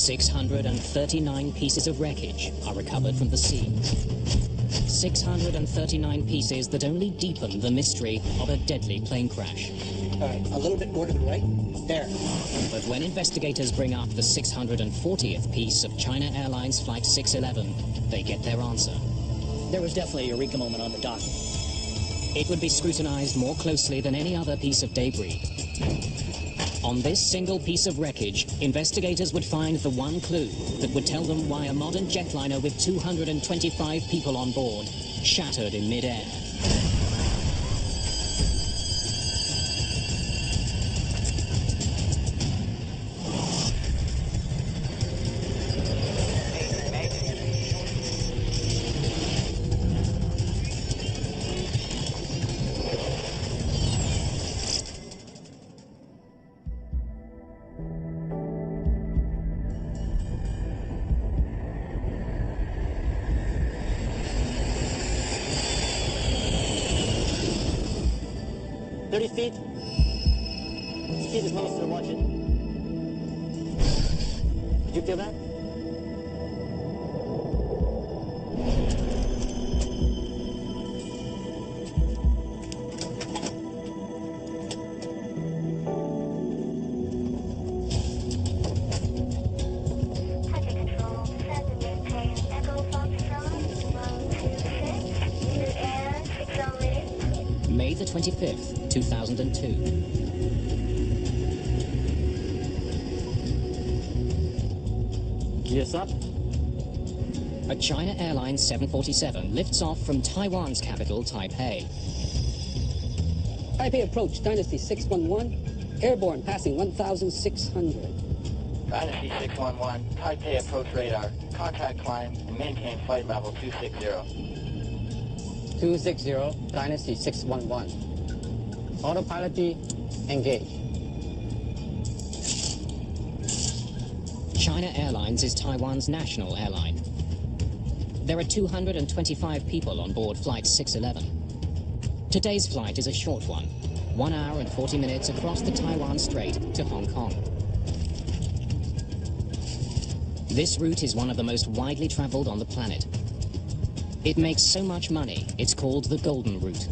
639 pieces of wreckage are recovered from the sea. 639 pieces that only deepen the mystery of a deadly plane crash. All right, a little bit more to the right. There. But when investigators bring up the 640th piece of China Airlines Flight 611, they get their answer. There was definitely a eureka moment on the dock. It would be scrutinized more closely than any other piece of debris. On this single piece of wreckage, investigators would find the one clue that would tell them why a modern jetliner with 225 people on board shattered in mid-air. Feet. Speed is close to watch it. Did you feel that? May the 25th, 2002. Gears up. A China Airlines 747 lifts off from Taiwan's capital, Taipei. Taipei approach, Dynasty 611, airborne passing 1,600. Dynasty 611, Taipei approach radar, contact climb, and maintain flight level 260. 260, Dynasty 611. Autopilot engage. China Airlines is Taiwan's national airline. There are 225 people on board Flight 611. Today's flight is a short one, 1 hour and 40 minutes across the Taiwan Strait to Hong Kong. This route is one of the most widely traveled on the planet. It makes so much money, it's called the Golden Route.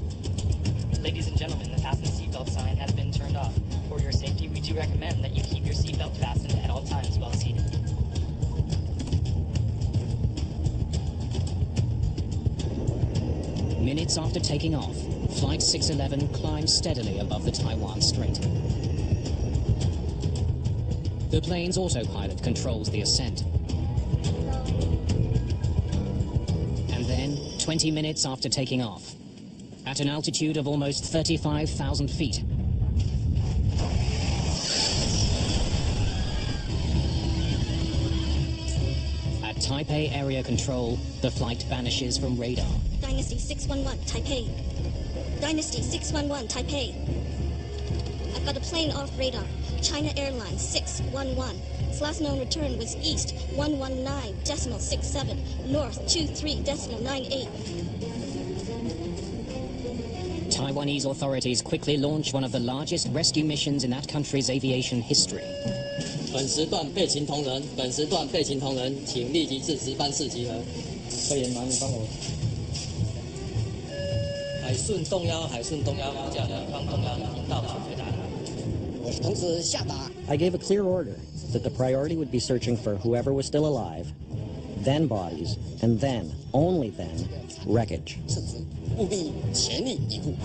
Ladies and gentlemen, the fasten seatbelt sign has been turned off. For your safety, we do recommend that you keep your seatbelt fastened at all times while seated. Minutes after taking off, Flight 611 climbs steadily above the Taiwan Strait. The plane's autopilot controls the ascent. And then, 20 minutes after taking off, at an altitude of almost 35,000 feet, at Taipei Area Control, the flight vanishes from radar. Dynasty 611, Taipei. Dynasty 611, Taipei. I've got a plane off radar. China Airlines 611. Its last known return was east 119.67, north 23.98. Taiwanese authorities quickly launch one of the largest rescue missions in that country's aviation history. 本时段备勤同仁，本时段备勤同仁，请立即至值班室集合。科研麻烦帮我。海顺动幺，海顺动幺，假的方动幺，引导水水打。我同时下达 I gave a clear order that the priority would be searching for whoever was still alive, then bodies, and then, only then, wreckage. 务必全力以赴。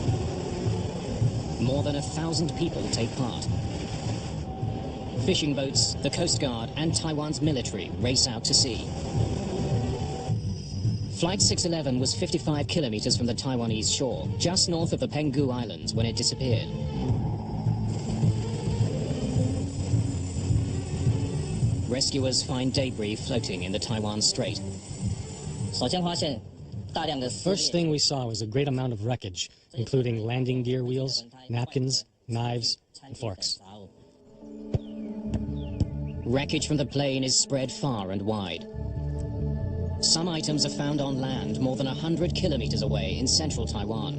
More than 1,000 people take part. Fishing boats, the Coast Guard, and Taiwan's military race out to sea. Flight 611 was 55 kilometers from the Taiwanese shore, just north of the Penghu Islands, when it disappeared. Rescuers find debris floating in the Taiwan Strait. 首先发现大量的 First thing we saw was a great amount of wreckage, including landing gear wheels, napkins, knives, and forks. Wreckage from the plane is spread far and wide. Some items are found on land more than 100 kilometers away in central Taiwan.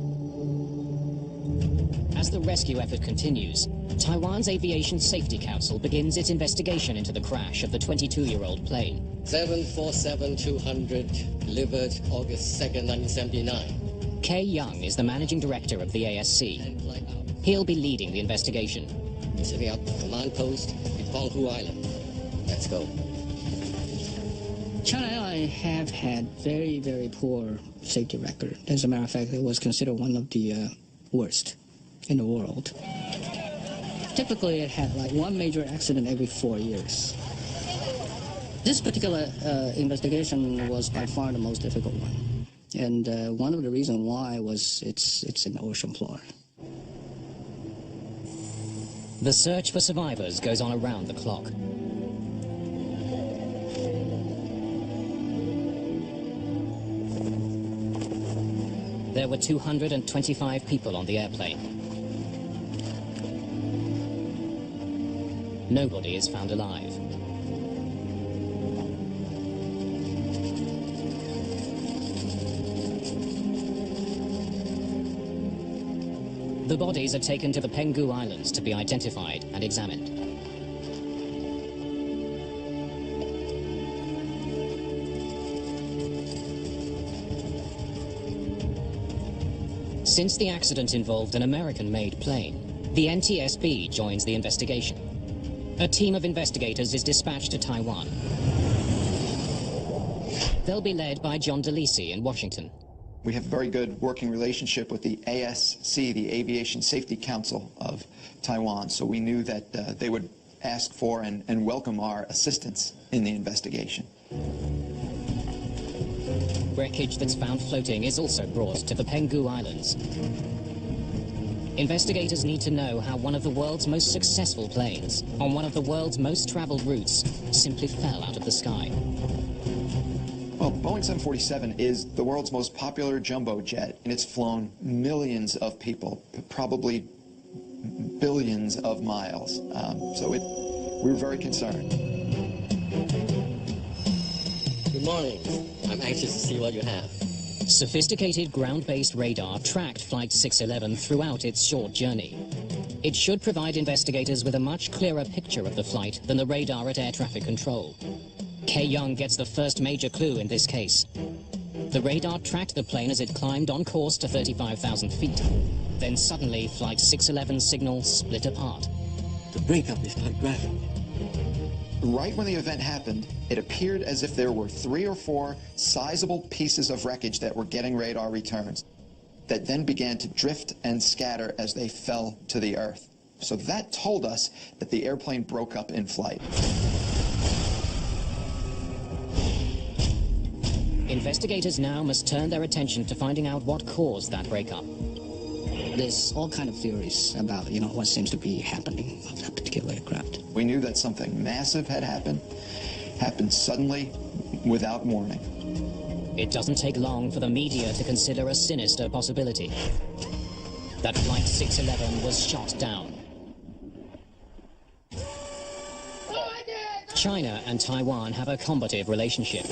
As the rescue effort continues, Taiwan's Aviation Safety Council begins its investigation into the crash of the 22-year-old plane. 747-200, delivered August 2nd, 1979. Kay Young is the managing director of the ASC. He'll be leading the investigation. Setting up a command post at Banghu Island. Let's go. China Airlines have had very, very poor safety record. As a matter of fact, it was considered one of the worst in the world. Typically, it had like one major accident every 4 years. This particular investigation was by far the most difficult one. And one of the reasons why was it's an ocean floor. The search for survivors goes on around the clock. There were 225 people on the airplane. Nobody is found alive. The bodies are taken to the Penghu Islands to be identified and examined. Since the accident involved an American-made plane, the NTSB joins the investigation. A team of investigators is dispatched to Taiwan. They'll be led by John DeLisi in Washington. We have a very good working relationship with the ASC, the Aviation Safety Council of Taiwan, so we knew that they would ask for and welcome our assistance in the investigation. Wreckage that's found floating is also brought to the Penghu Islands. Investigators need to know how one of the world's most successful planes, on one of the world's most traveled routes, simply fell out of the sky. Well, Boeing 747 is the world's most popular jumbo jet, and it's flown millions of people, probably billions of miles. We were very concerned. Good morning. I'm anxious to see what you have. Sophisticated ground-based radar tracked Flight 611 throughout its short journey. It should provide investigators with a much clearer picture of the flight than the radar at air traffic control. Kay Young gets the first major clue in this case. The radar tracked the plane as it climbed on course to 35,000 feet. Then suddenly, Flight 611's signal split apart. The breakup is quite graphic. Right when the event happened, it appeared as if there were 3 or 4 sizable pieces of wreckage that were getting radar returns, that then began to drift and scatter as they fell to the earth. So that told us that the airplane broke up in flight. Investigators now must turn their attention to finding out what caused that breakup. There's all kind of theories about, what seems to be happening of that particular aircraft. We knew that something massive had happened suddenly, without warning. It doesn't take long for the media to consider a sinister possibility. That Flight 611 was shot down. China and Taiwan have a combative relationship.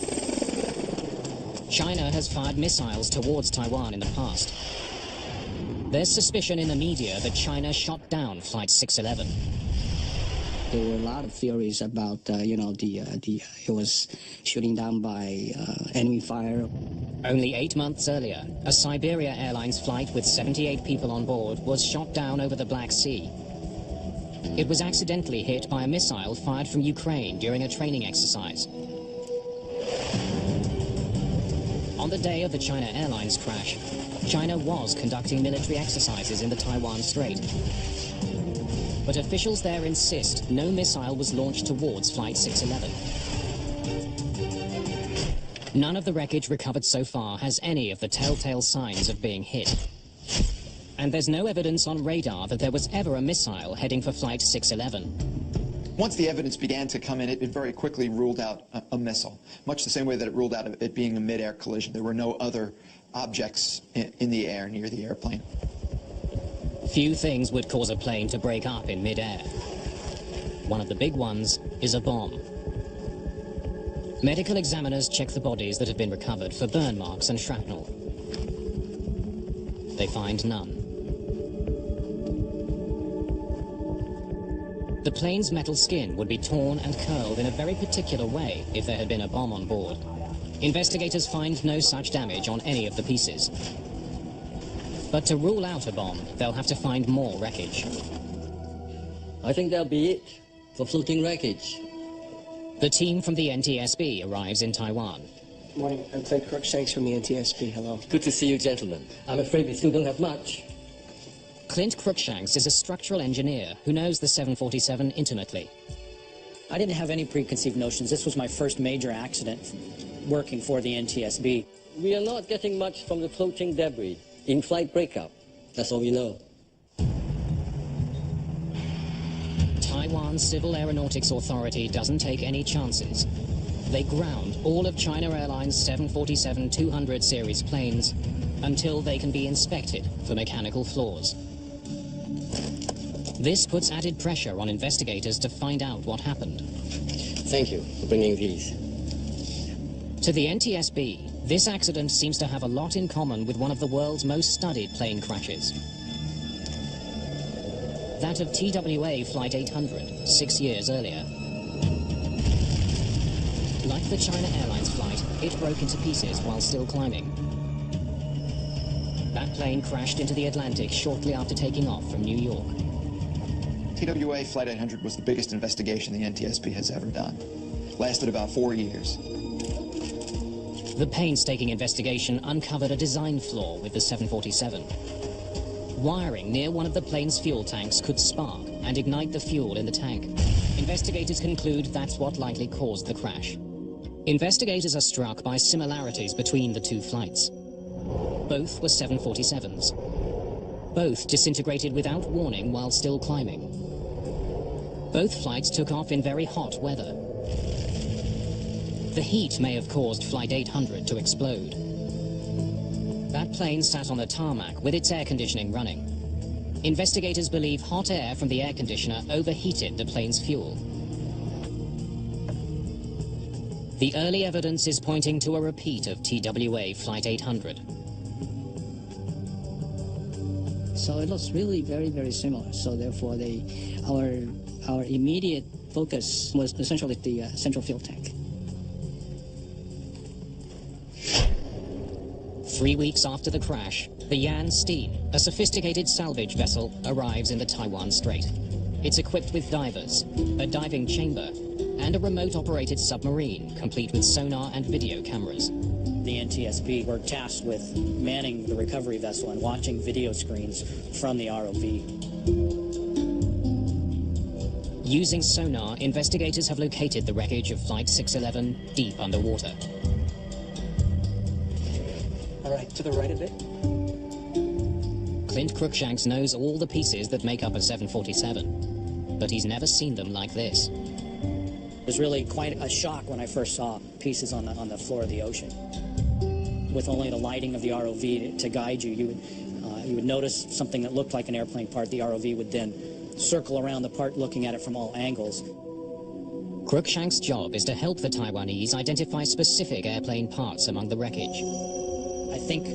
China has fired missiles towards Taiwan in the past. There's suspicion in the media that China shot down Flight 611. There were a lot of theories about, it was shooting down by enemy fire. Only 8 months earlier, a Siberia Airlines flight with 78 people on board was shot down over the Black Sea. It was accidentally hit by a missile fired from Ukraine during a training exercise. On the day of the China Airlines crash, China was conducting military exercises in the Taiwan Strait. But officials there insist no missile was launched towards Flight 611. None of the wreckage recovered so far has any of the telltale signs of being hit. And there's no evidence on radar that there was ever a missile heading for Flight 611. Once the evidence began to come in, it very quickly ruled out a missile, much the same way that it ruled out it being a mid-air collision. There were no other objects in the air near the airplane. Few things would cause a plane to break up in mid-air. One of the big ones is a bomb. Medical examiners check the bodies that have been recovered for burn marks and shrapnel. They find none. The plane's metal skin would be torn and curled in a very particular way if there had been a bomb on board. Investigators find no such damage on any of the pieces. But to rule out a bomb, they'll have to find more wreckage. I think that'll be it for floating wreckage. The team from the NTSB arrives in Taiwan. Morning, I'm Clint Crookshanks from the NTSB. Hello. Good to see you, gentlemen. I'm afraid we still don't have much. Clint Crookshanks is a structural engineer who knows the 747 intimately. I didn't have any preconceived notions. This was my first major accident working for the NTSB. We are not getting much from the floating debris. In-flight breakup. That's all we know. Taiwan's Civil Aeronautics Authority doesn't take any chances. They ground all of China Airlines 747-200 series planes until they can be inspected for mechanical flaws. This puts added pressure on investigators to find out what happened. Thank you for bringing these. To the NTSB, this accident seems to have a lot in common with one of the world's most studied plane crashes. That of TWA Flight 800, 6 years earlier. Like the China Airlines flight, it broke into pieces while still climbing. That plane crashed into the Atlantic shortly after taking off from New York. TWA Flight 800 was the biggest investigation the NTSB has ever done. Lasted about 4 years. The painstaking investigation uncovered a design flaw with the 747. Wiring near one of the plane's fuel tanks could spark and ignite the fuel in the tank. Investigators conclude that's what likely caused the crash. Investigators are struck by similarities between the two flights. Both were 747s. Both disintegrated without warning while still climbing. Both flights took off in very hot weather. The heat may have caused Flight 800 to explode. That plane sat on the tarmac with its air conditioning running. Investigators believe hot air from the air conditioner overheated the plane's fuel. The early evidence is pointing to a repeat of TWA Flight 800. So it looks really very, very similar. So therefore, our immediate focus was essentially the central fuel tank. 3 weeks after the crash, the Yan Steen, a sophisticated salvage vessel, arrives in the Taiwan Strait. It's equipped with divers, a diving chamber, and a remote-operated submarine, complete with sonar and video cameras. The NTSB were tasked with manning the recovery vessel and watching video screens from the ROV. Using sonar, investigators have located the wreckage of Flight 611 deep underwater. All right, to the right a bit. Clint Crookshanks knows all the pieces that make up a 747, but he's never seen them like this. It was really quite a shock when I first saw pieces on the floor of the ocean. With only the lighting of the ROV to guide you, you would notice something that looked like an airplane part. The ROV would then circle around the part, looking at it from all angles. Crookshanks' job is to help the Taiwanese identify specific airplane parts among the wreckage. I think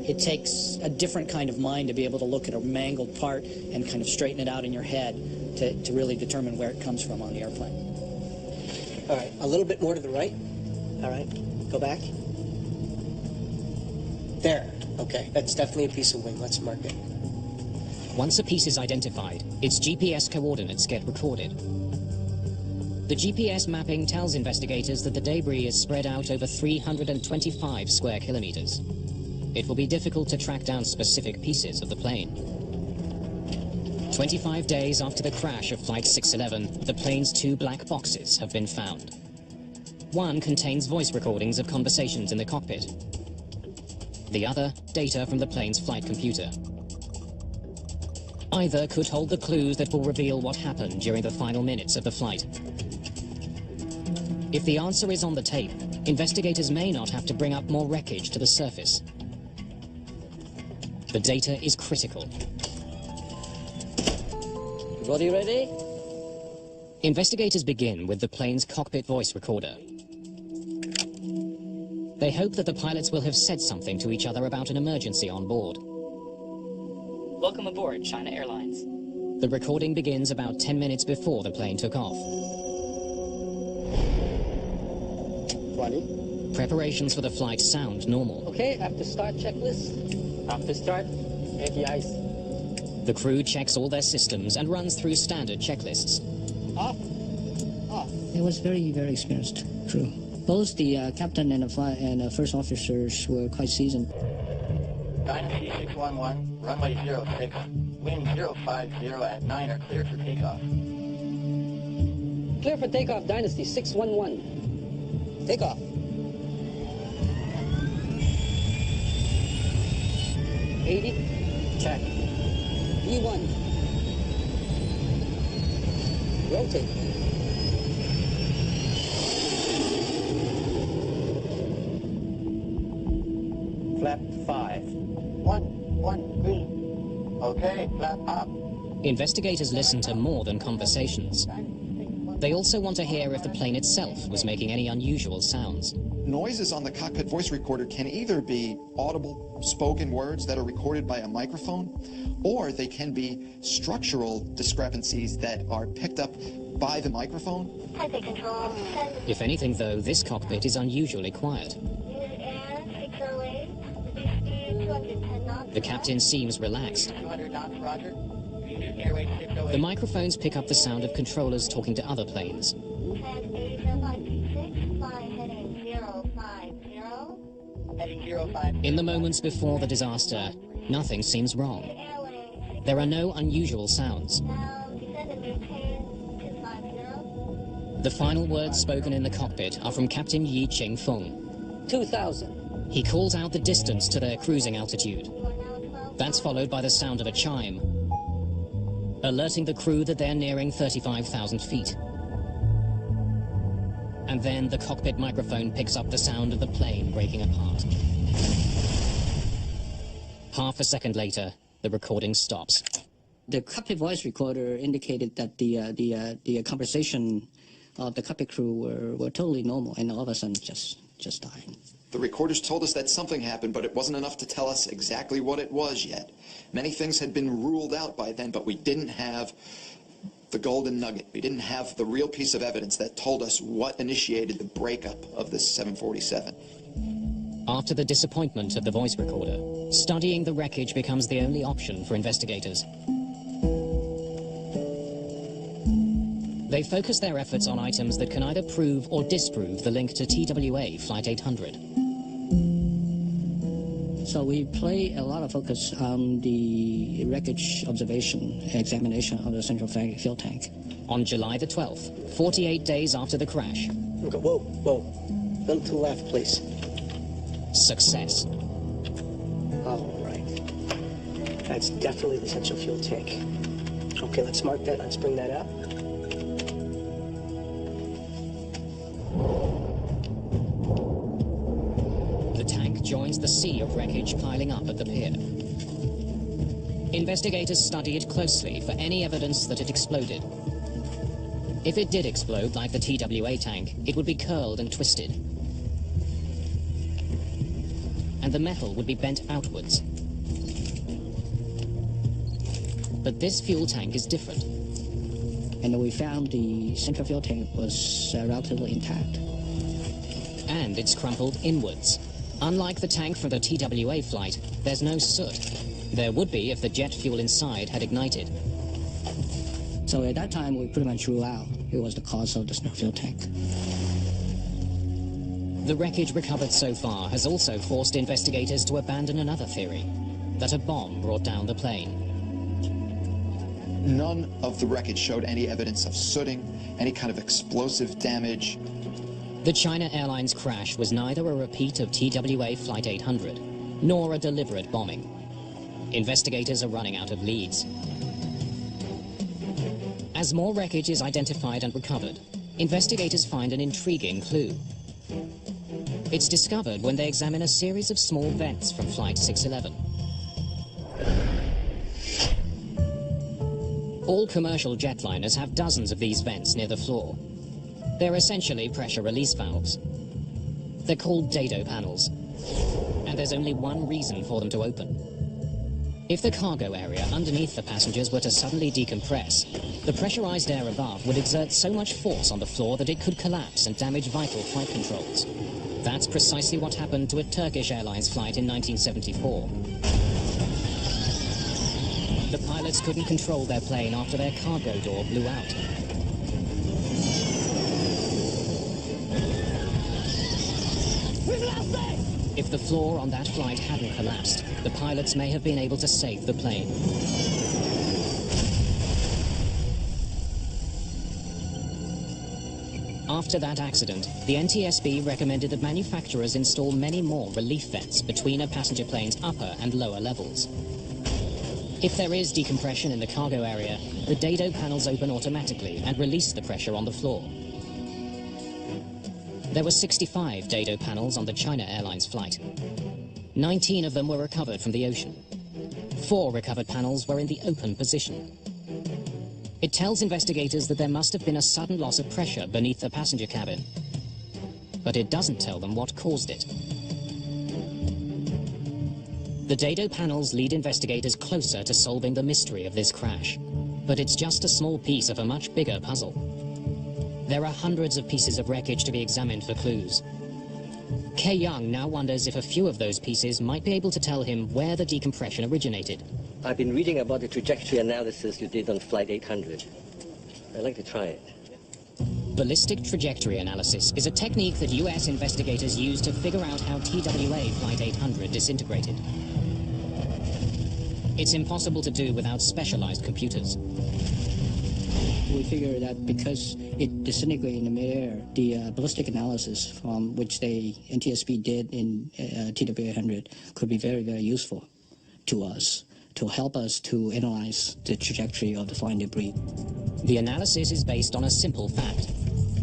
it takes a different kind of mind to be able to look at a mangled part and kind of straighten it out in your head to really determine where it comes from on the airplane. All right, a little bit more to the right. All right, go back. There, okay, that's definitely a piece of wing. Let's mark it. Once a piece is identified, its GPS coordinates get recorded. The GPS mapping tells investigators that the debris is spread out over 325 square kilometers. It will be difficult to track down specific pieces of the plane. 25 days after the crash of Flight 611, the plane's 2 black boxes have been found. One contains voice recordings of conversations in the cockpit. The other, data from the plane's flight computer. Either could hold the clues that will reveal what happened during the final minutes of the flight. If the answer is on the tape, investigators may not have to bring up more wreckage to the surface. The data is critical. Everybody ready? Investigators begin with the plane's cockpit voice recorder. They hope that the pilots will have said something to each other about an emergency on board. Welcome aboard, China Airlines. The recording begins about 10 minutes before the plane took off. 20. Preparations for the flight sound normal. Okay, after start checklist. After start, anti-ice. The crew checks all their systems and runs through standard checklists. Off. Off. It was very, very experienced crew. Both the captain and the first officers were quite seasoned. Dynasty 611, runway 06, wind 050 at 9 are cleared for takeoff. Clear for takeoff, Dynasty 611. Takeoff. Check. E01. Rotate. Flap 5. 1 green. Okay, flap up. Investigators listen to more than conversations. They also want to hear if the plane itself was making any unusual sounds. Noises on the cockpit voice recorder can either be audible spoken words that are recorded by a microphone, or they can be structural discrepancies that are picked up by the microphone. If anything, though, this cockpit is unusually quiet. The captain seems relaxed. 200 knots, roger. The microphones pick up the sound of controllers talking to other planes. In the moments before the disaster, nothing seems wrong. There are no unusual sounds. The final words spoken in the cockpit are from Captain Yi Ching-fung. 2,000. He calls out the distance to their cruising altitude. That's followed by the sound of a chime, alerting the crew that they're nearing 35,000 feet. And then the cockpit microphone picks up the sound of the plane breaking apart. Half a second later, the recording stops. The cockpit voice recorder indicated that the conversation of the cockpit crew were totally normal, and all of a sudden just died. The recorders told us that something happened, but it wasn't enough to tell us exactly what it was yet. Many things had been ruled out by then, but we didn't have the golden nugget. We didn't have the real piece of evidence that told us what initiated the breakup of this 747. After the disappointment of the voice recorder, studying the wreckage becomes the only option for investigators. They focus their efforts on items that can either prove or disprove the link to TWA Flight 800. So we play a lot of focus on the wreckage observation and examination of the central fuel tank. On July the 12th, 48 days after the crash. Okay, whoa. A little to the left, please. Success. All right. That's definitely the central fuel tank. Okay, let's mark that. Let's bring that up. The tank joins the sea of wreckage piling up at the pier. Investigators study it closely for any evidence that it exploded. If it did explode like the TWA tank, it would be curled and twisted. And the metal would be bent outwards. But this fuel tank is different. And we found the central fuel tank was relatively intact. And it's crumpled inwards. Unlike the tank for the TWA flight, there's no soot. There would be if the jet fuel inside had ignited. So at that time, we pretty much ruled out it was the cause of the central fuel tank. The wreckage recovered so far has also forced investigators to abandon another theory, that a bomb brought down the plane. None of the wreckage showed any evidence of sooting, any kind of explosive damage. The China Airlines crash was neither a repeat of TWA Flight 800, nor a deliberate bombing. Investigators are running out of leads. As more wreckage is identified and recovered, investigators find an intriguing clue. It's discovered when they examine a series of small vents from Flight 611. All commercial jetliners have dozens of these vents near the floor. They're essentially pressure release valves. They're called dado panels, and there's only one reason for them to open. If the cargo area underneath the passengers were to suddenly decompress, the pressurized air above would exert so much force on the floor that it could collapse and damage vital flight controls. That's precisely what happened to a Turkish Airlines flight in 1974. The pilots couldn't control their plane after their cargo door blew out. If the floor on that flight hadn't collapsed, the pilots may have been able to save the plane. After that accident, the NTSB recommended that manufacturers install many more relief vents between a passenger plane's upper and lower levels. If there is decompression in the cargo area, the dado panels open automatically and release the pressure on the floor. There were 65 dado panels on the China Airlines flight. 19 of them were recovered from the ocean. 4 recovered panels were in the open position. It tells investigators that there must have been a sudden loss of pressure beneath the passenger cabin. But it doesn't tell them what caused it. The dado panels lead investigators closer to solving the mystery of this crash. But it's just a small piece of a much bigger puzzle. There are hundreds of pieces of wreckage to be examined for clues. Kay Young now wonders if a few of those pieces might be able to tell him where the decompression originated. I've been reading about the trajectory analysis you did on Flight 800. I'd like to try it. Ballistic trajectory analysis is a technique that US investigators use to figure out how TWA Flight 800 disintegrated. It's impossible to do without specialized computers. We figure that because it disintegrated in the midair, the ballistic analysis from which the NTSB did in TW800 could be very, very useful to us, to help us to analyze the trajectory of the flying debris. The analysis is based on a simple fact.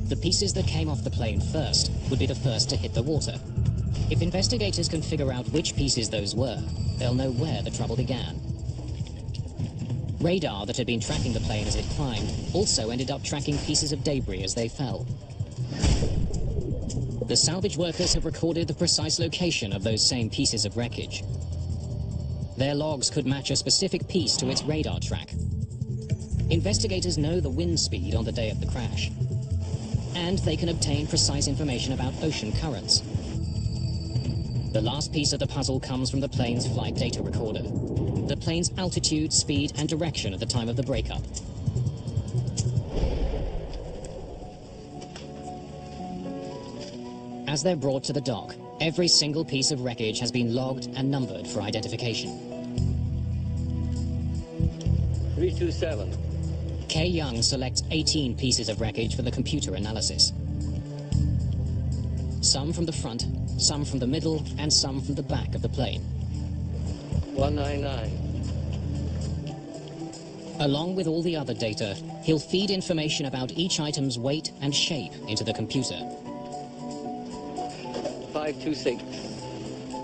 The pieces that came off the plane first would be the first to hit the water. If investigators can figure out which pieces those were, they'll know where the trouble began. Radar that had been tracking the plane as it climbed also ended up tracking pieces of debris as they fell. The salvage workers have recorded the precise location of those same pieces of wreckage. Their logs could match a specific piece to its radar track. Investigators know the wind speed on the day of the crash. And they can obtain precise information about ocean currents. The last piece of the puzzle comes from the plane's flight data recorder. The plane's altitude, speed, and direction at the time of the breakup. As they're brought to the dock, every single piece of wreckage has been logged and numbered for identification. 327. Kay Young selects 18 pieces of wreckage for the computer analysis. Some from the front, some from the middle, and some from the back of the plane. 199. Along with all the other data, he'll feed information about each item's weight and shape into the computer. 526.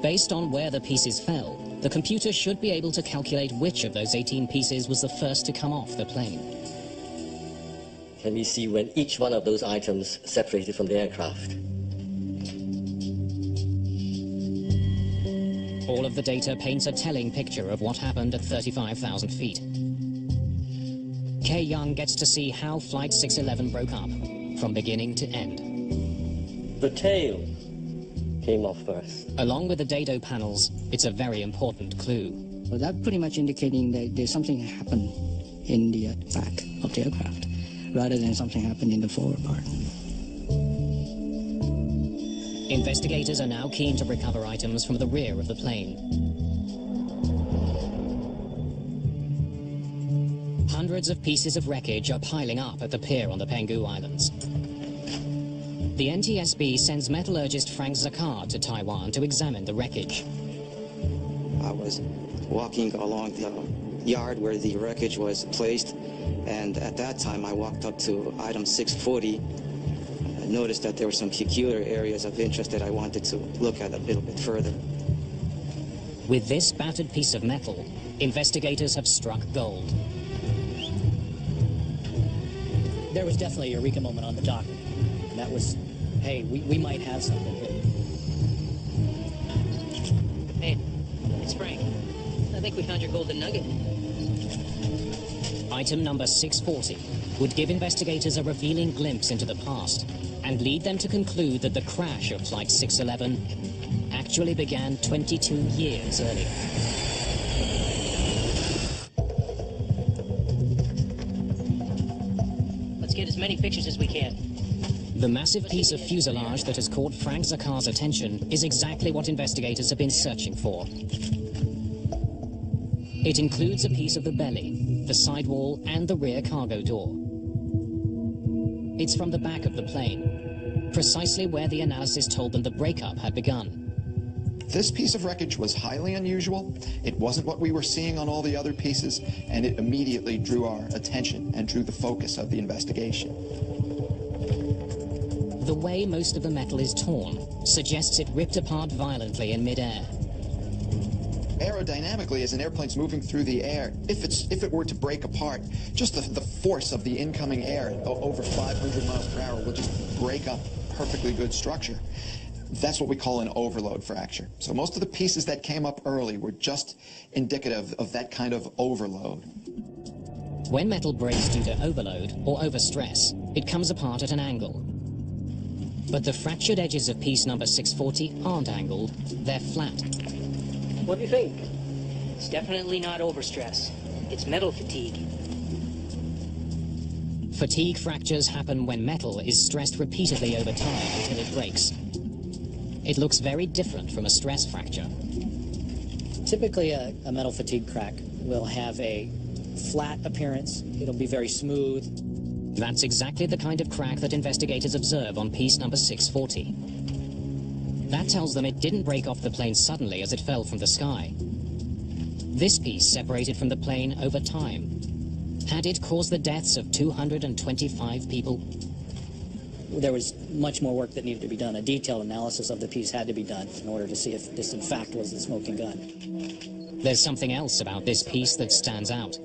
Based on where the pieces fell, the computer should be able to calculate which of those 18 pieces was the first to come off the plane. Can we see when each one of those items separated from the aircraft? All of the data paints a telling picture of what happened at 35,000 feet. Kay Young gets to see how Flight 611 broke up, from beginning to end. The tail came off first. Along with the dado panels, it's a very important clue. Well, that's pretty much indicating that there's something happened in the back of the aircraft, rather than something happened in the forward part. Investigators are now keen to recover items from the rear of the plane. Hundreds of pieces of wreckage are piling up at the pier on the Penghu Islands. The NTSB sends metallurgist Frank Zakar to Taiwan to examine the wreckage. I was walking along the yard where the wreckage was placed, and at that time I walked up to item 640. I noticed that there were some peculiar areas of interest that I wanted to look at a little bit further. With this battered piece of metal, investigators have struck gold. There was definitely a eureka moment on the dock. And that was, hey, we might have something here. Hey, it's Frank. think we found your golden nugget. Item number 640 would give investigators a revealing glimpse into the past and lead them to conclude that the crash of Flight 611 actually began 22 years earlier. Let's get as many pictures as we can. The massive piece of fuselage that has caught Frank Zakar's attention is exactly what investigators have been searching for. It includes a piece of the belly, the sidewall, and the rear cargo door. It's from the back of the plane, precisely where the analysis told them the breakup had begun. This piece of wreckage was highly unusual. It wasn't what we were seeing on all the other pieces, and it immediately drew our attention and drew the focus of the investigation. The way most of the metal is torn suggests it ripped apart violently in midair. Aerodynamically, as an airplane's moving through the air, if it were to break apart, just the force of the incoming air over 500 miles per hour will just break up perfectly good structure. That's what we call an overload fracture. So most of the pieces that came up early were just indicative of that kind of overload. When metal breaks due to overload or overstress, it comes apart at an angle. But the fractured edges of piece number 640 aren't angled, they're flat. What do you think? It's definitely not overstress. It's metal fatigue. Fatigue fractures happen when metal is stressed repeatedly over time until it breaks. It looks very different from a stress fracture. Typically, a metal fatigue crack will have a flat appearance. It'll be very smooth. That's exactly the kind of crack that investigators observe on piece number 640. That tells them it didn't break off the plane suddenly as it fell from the sky. This piece separated from the plane over time. Had it caused the deaths of 225 people? There was much more work that needed to be done. A detailed analysis of the piece had to be done in order to see if this in fact was the smoking gun. There's something else about this piece that stands out.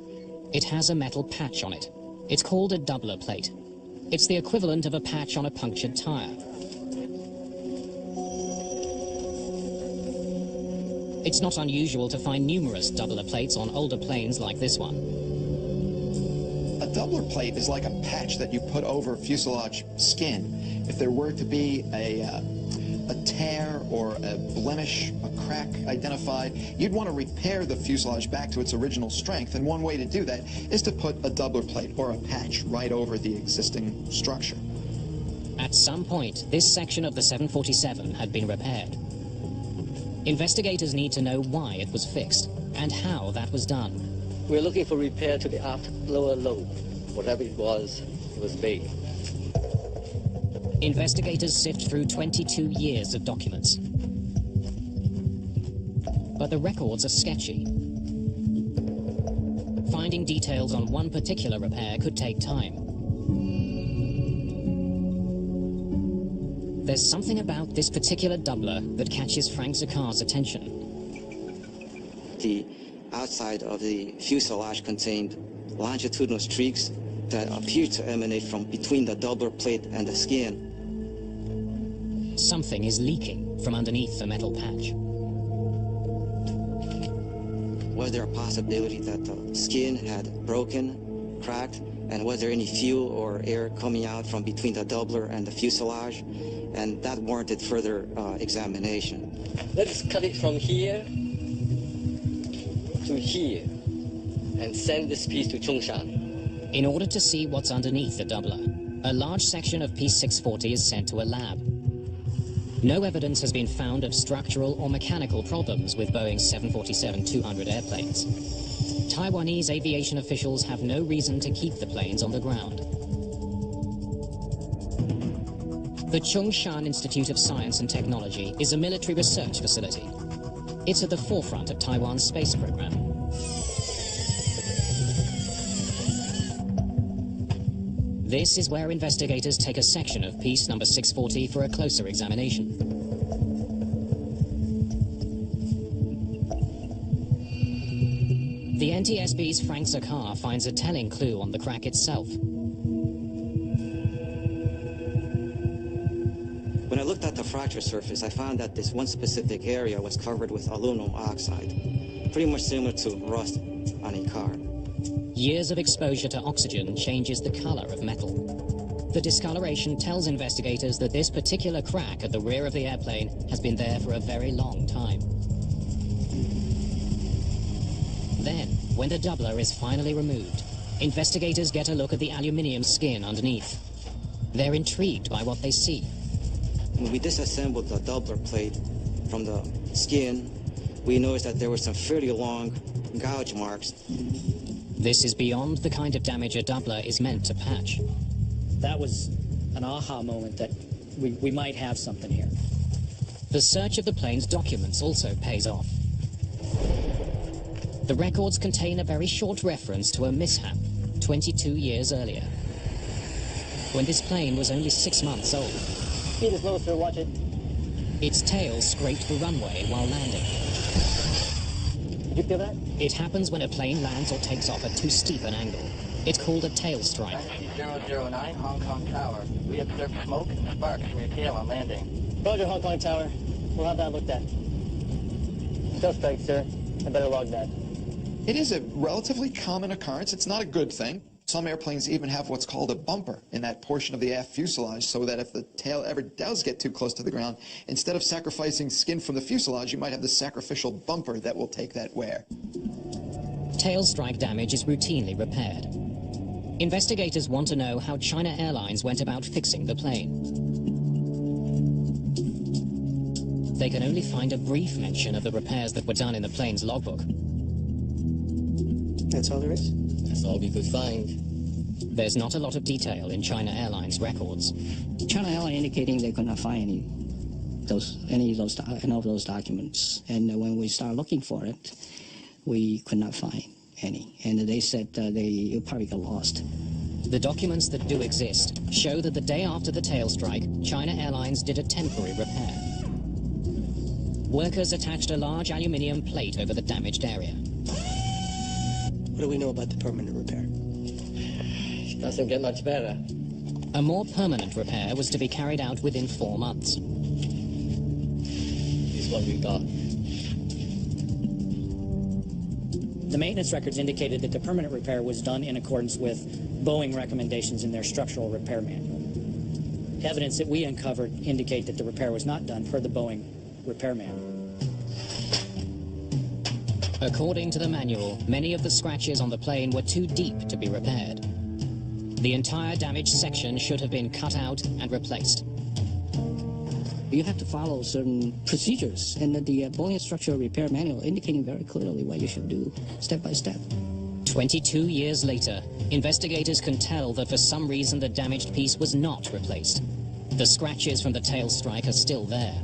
It has a metal patch on it. It's called a doubler plate. It's the equivalent of a patch on a punctured tire. It's not unusual to find numerous doubler plates on older planes like this one. A doubler plate is like a patch that you put over fuselage skin. If there were to be a tear or a blemish, a crack identified, you'd want to repair the fuselage back to its original strength, and one way to do that is to put a doubler plate or a patch right over the existing structure. At some point, this section of the 747 had been repaired. Investigators need to know why it was fixed and how that was done. We're looking for repair to the aft lower lobe. Whatever it was big. Investigators sift through 22 years of documents. But the records are sketchy. Finding details on one particular repair could take time. There's something about this particular doubler that catches Frank Zakar's attention. The outside of the fuselage contained longitudinal streaks that appear to emanate from between the doubler plate and the skin. Something is leaking from underneath the metal patch. Was there a possibility that the skin had broken, cracked, and was there any fuel or air coming out from between the doubler and the fuselage? And that warranted further examination. Let's cut it from here to here and send this piece to Chongshan. In order to see what's underneath the doubler, a large section of piece 640 is sent to a lab. No evidence has been found of structural or mechanical problems with Boeing's 747-200 airplanes. Taiwanese aviation officials have no reason to keep the planes on the ground. The Chongshan Institute of Science and Technology is a military research facility. It's at the forefront of Taiwan's space program. This is where investigators take a section of piece number 640 for a closer examination. The NTSB's Frank Zakar finds a telling clue on the crack itself. When I looked at the fracture surface, I found that this one specific area was covered with aluminum oxide. pretty much similar to rust on a car. Years of exposure to oxygen changes the color of metal. The discoloration tells investigators that this particular crack at the rear of the airplane has been there for a very long time. Then, when the doubler is finally removed, investigators get a look at the aluminium skin underneath. They're intrigued by what they see. When we disassembled the doubler plate from the skin, we noticed that there were some fairly long gouge marks. This is beyond the kind of damage a doubler is meant to patch. That was an aha moment that we might have something here. The search of the plane's documents also pays off. The records contain a very short reference to a mishap 22 years earlier, when this plane was only 6 months old. Speed is low, sir. Watch it. Its tail scraped the runway while landing. Did you feel that? It happens when a plane lands or takes off at too steep an angle. It's called a tail strike. 009, Hong Kong Tower. We observed smoke and sparks from your tail on landing. Roger, Hong Kong Tower. We'll have that looked at. Tail strike, sir. I better log that. It is a relatively common occurrence. It's not a good thing. Some airplanes even have what's called a bumper in that portion of the aft fuselage, so that if the tail ever does get too close to the ground, instead of sacrificing skin from the fuselage, you might have the sacrificial bumper that will take that wear. Tail strike damage is routinely repaired. Investigators want to know how China Airlines went about fixing the plane. They can only find a brief mention of the repairs that were done in the plane's logbook. That's all there is? That's all we could find. There's not a lot of detail in China Airlines records. China Airlines indicating they could not find any of those documents. And when we start looking for it, we could not find any. And they said it probably got lost. The documents that do exist show that the day after the tail strike, China Airlines did a temporary repair. Workers attached a large aluminium plate over the damaged area. What do we know about the permanent repair? It doesn't get much better. A more permanent repair was to be carried out within 4 months. This is what we got. The maintenance records indicated that the permanent repair was done in accordance with Boeing recommendations in their structural repair manual. Evidence that we uncovered indicate that the repair was not done per the Boeing repair manual. According to the manual, many of the scratches on the plane were too deep to be repaired. The entire damaged section should have been cut out and replaced. You have to follow certain procedures, and the Boeing structural repair manual indicating very clearly what you should do, step by step. 22 years later, investigators can tell that for some reason the damaged piece was not replaced. The scratches from the tail strike are still there.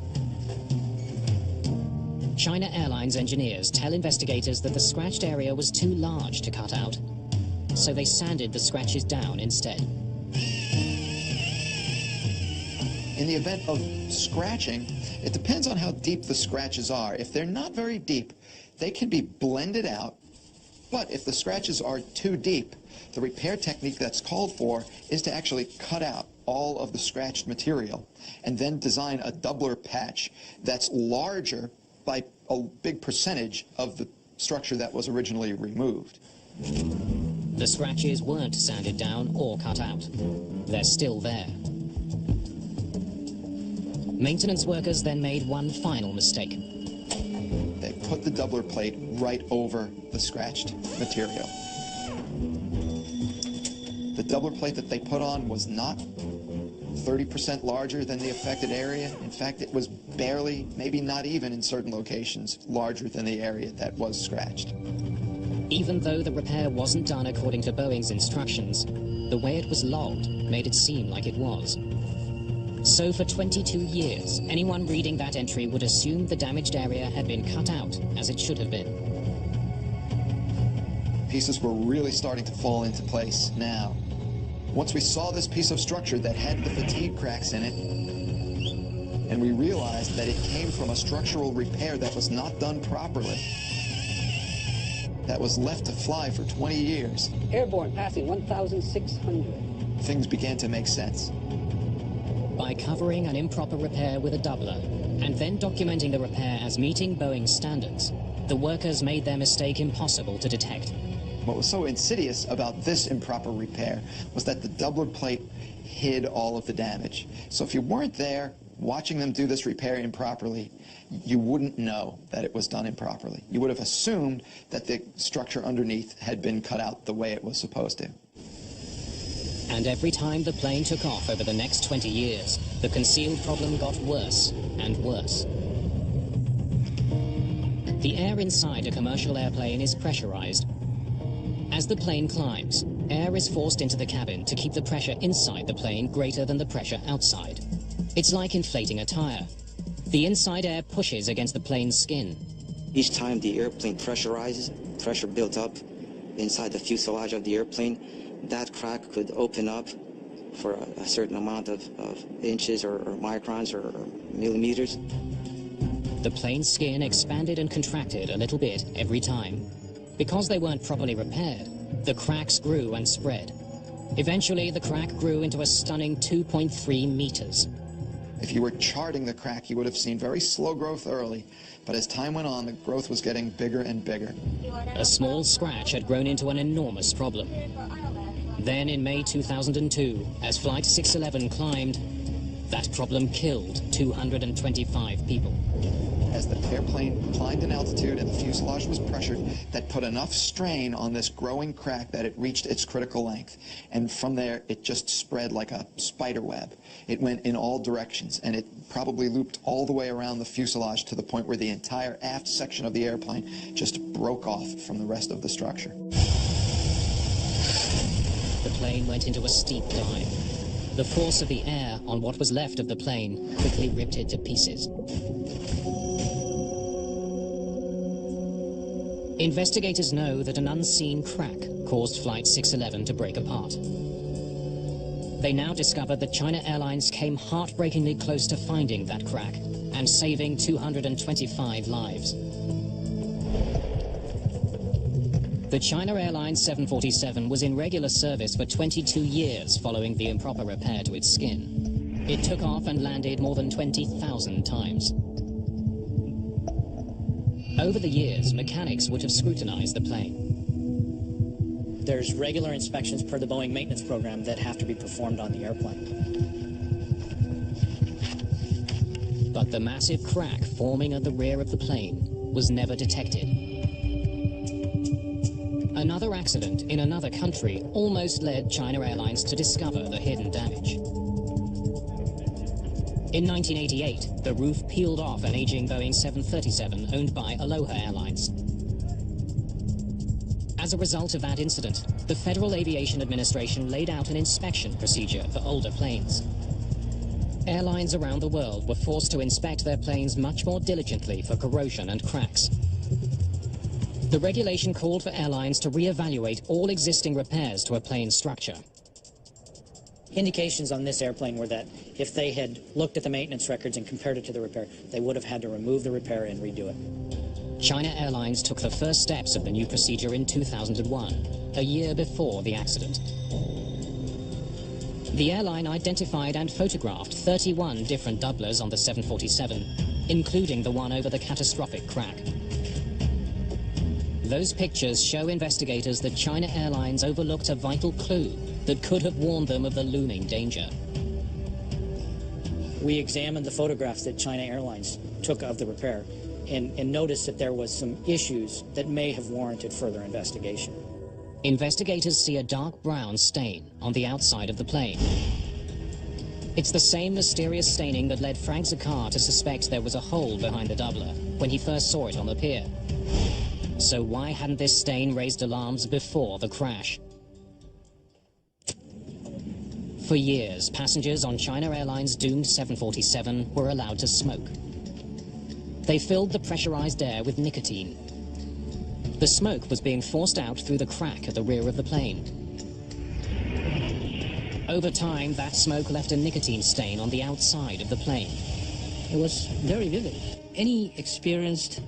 China Airlines engineers tell investigators that the scratched area was too large to cut out, so they sanded the scratches down instead. In the event of scratching, it depends on how deep the scratches are. If they're not very deep, they can be blended out. But if the scratches are too deep, the repair technique that's called for is to actually cut out all of the scratched material and then design a doubler patch that's larger by a big percentage of the structure that was originally removed. The scratches weren't sanded down or cut out. They're still there. Maintenance workers then made one final mistake. They put the doubler plate right over the scratched material. The doubler plate that they put on was not 30% larger than the affected area. In fact, it was barely, maybe not even in certain locations, larger than the area that was scratched. Even though the repair wasn't done according to Boeing's instructions, the way it was logged made it seem like it was. So for 22 years, anyone reading that entry would assume the damaged area had been cut out as it should have been. Pieces were really starting to fall into place now. Once we saw this piece of structure that had the fatigue cracks in it, and we realized that it came from a structural repair that was not done properly, that was left to fly for 20 years. Airborne passing 1,600. Things began to make sense. By covering an improper repair with a doubler, and then documenting the repair as meeting Boeing's standards, the workers made their mistake impossible to detect. What was so insidious about this improper repair was that the doubler plate hid all of the damage. So if you weren't there watching them do this repair improperly, you wouldn't know that it was done improperly. You would have assumed that the structure underneath had been cut out the way it was supposed to. And every time the plane took off over the next 20 years, the concealed problem got worse and worse. The air inside a commercial airplane is pressurized. As the plane climbs, air is forced into the cabin to keep the pressure inside the plane greater than the pressure outside. It's like inflating a tire. The inside air pushes against the plane's skin. Each time the airplane pressurizes, pressure built up inside the fuselage of the airplane, that crack could open up for a certain amount of inches or microns or millimeters. The plane's skin expanded and contracted a little bit every time. Because they weren't properly repaired, the cracks grew and spread. Eventually, the crack grew into a stunning 2.3 meters. If you were charting the crack, you would have seen very slow growth early, but as time went on, the growth was getting bigger and bigger. A small scratch had grown into an enormous problem. Then in May 2002, as Flight 611 climbed, that problem killed 225 people. As the airplane climbed in altitude and the fuselage was pressured, that put enough strain on this growing crack that it reached its critical length. And from there, it just spread like a spider web. It went in all directions, and it probably looped all the way around the fuselage to the point where the entire aft section of the airplane just broke off from the rest of the structure. The plane went into a steep dive. The force of the air on what was left of the plane quickly ripped it to pieces. Investigators know that an unseen crack caused Flight 611 to break apart. They now discovered that China Airlines came heartbreakingly close to finding that crack and saving 225 lives. The China Airlines 747 was in regular service for 22 years following the improper repair to its skin. It took off and landed more than 20,000 times. Over the years, mechanics would have scrutinized the plane. There's regular inspections per the Boeing maintenance program that have to be performed on the airplane. But the massive crack forming at the rear of the plane was never detected. Another accident in another country almost led China Airlines to discover the hidden damage. In 1988, the roof peeled off an aging Boeing 737 owned by Aloha Airlines. As a result of that incident, the Federal Aviation Administration laid out an inspection procedure for older planes. Airlines around the world were forced to inspect their planes much more diligently for corrosion and cracks. The regulation called for airlines to re-evaluate all existing repairs to a plane's structure. Indications on this airplane were that if they had looked at the maintenance records and compared it to the repair, they would have had to remove the repair and redo it. China Airlines took the first steps of the new procedure in 2001, a year before the accident. The airline identified and photographed 31 different doublers on the 747, including the one over the catastrophic crack. Those pictures show investigators that China Airlines overlooked a vital clue that could have warned them of the looming danger. We examined the photographs that China Airlines took of the repair and noticed that there was some issues that may have warranted further investigation. Investigators see a dark brown stain on the outside of the plane. It's the same mysterious staining that led Frank Zakar to suspect there was a hole behind the doubler when he first saw it on the pier. So why hadn't this stain raised alarms before the crash? For years, passengers on China Airlines' doomed 747 were allowed to smoke. They filled the pressurized air with nicotine. The smoke was being forced out through the crack at the rear of the plane. Over time, that smoke left a nicotine stain on the outside of the plane. It was very vivid. Any experienced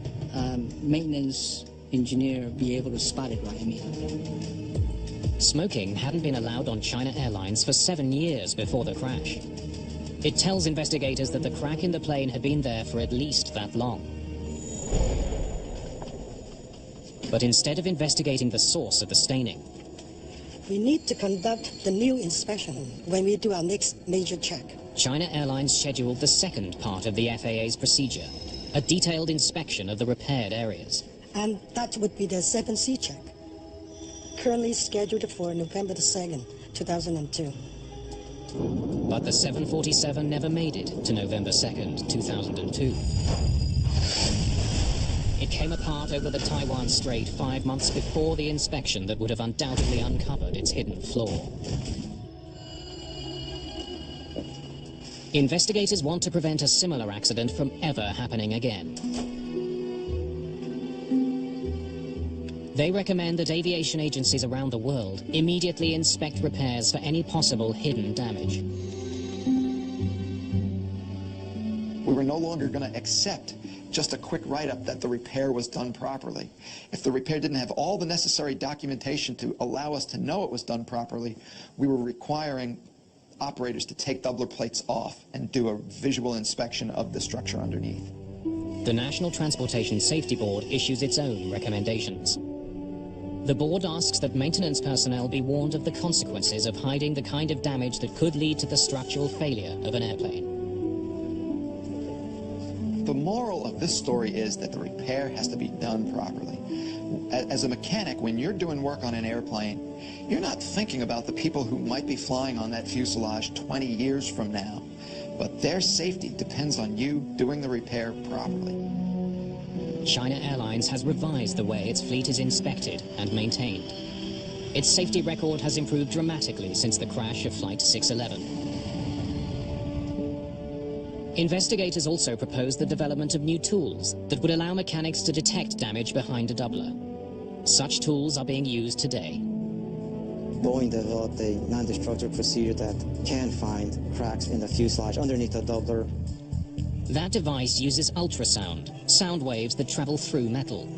maintenance engineer be able to spot it right. I mean, smoking hadn't been allowed on China Airlines for 7 years before the crash. It tells investigators that the crack in the plane had been there for at least that long. But instead of investigating the source of the staining, we need to conduct the new inspection when we do our next major check. China Airlines scheduled the second part of the FAA's procedure, a detailed inspection of the repaired areas. And that would be the 7C check, currently scheduled for November the 2nd, 2002. But the 747 never made it to November 2nd, 2002. It came apart over the Taiwan Strait 5 months before the inspection that would have undoubtedly uncovered its hidden flaw. Investigators want to prevent a similar accident from ever happening again. They recommend that aviation agencies around the world immediately inspect repairs for any possible hidden damage. We were no longer going to accept just a quick write-up that the repair was done properly. If the repair didn't have all the necessary documentation to allow us to know it was done properly, we were requiring operators to take doubler plates off and do a visual inspection of the structure underneath. The National Transportation Safety Board issues its own recommendations. The board asks that maintenance personnel be warned of the consequences of hiding the kind of damage that could lead to the structural failure of an airplane. The moral of this story is that the repair has to be done properly. As a mechanic, when you're doing work on an airplane, you're not thinking about the people who might be flying on that fuselage 20 years from now, but their safety depends on you doing the repair properly. China Airlines has revised the way its fleet is inspected and maintained. Its safety record has improved dramatically since the crash of Flight 611. Investigators also proposed the development of new tools that would allow mechanics to detect damage behind a doubler. Such tools are being used today. Boeing developed a non-destructive procedure that can find cracks in the fuselage underneath the doubler. That device uses ultrasound, sound waves that travel through metal.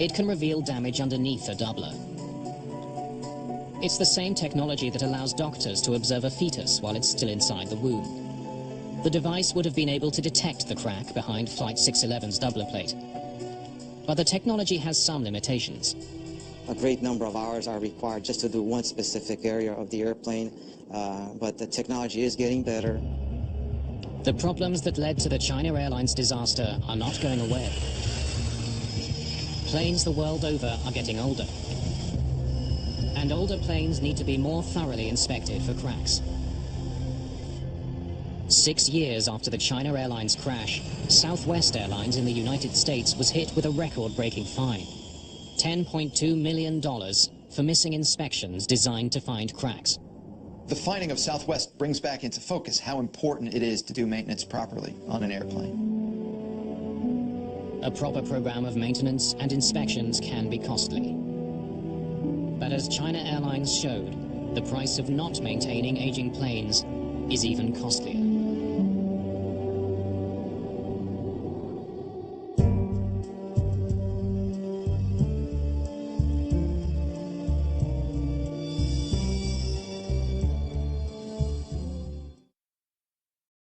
It can reveal damage underneath a doubler. It's the same technology that allows doctors to observe a fetus while it's still inside the womb. The device would have been able to detect the crack behind Flight 611's doubler plate. But the technology has some limitations. A great number of hours are required just to do one specific area of the airplane, but the technology is getting better. The problems that led to the China Airlines disaster are not going away. Planes the world over are getting older. And older planes need to be more thoroughly inspected for cracks. 6 years after the China Airlines crash, Southwest Airlines in the United States was hit with a record-breaking fine. $10.2 million for missing inspections designed to find cracks. The finding of Southwest brings back into focus how important it is to do maintenance properly on an airplane. A proper program of maintenance and inspections can be costly. But as China Airlines showed, the price of not maintaining aging planes is even costlier.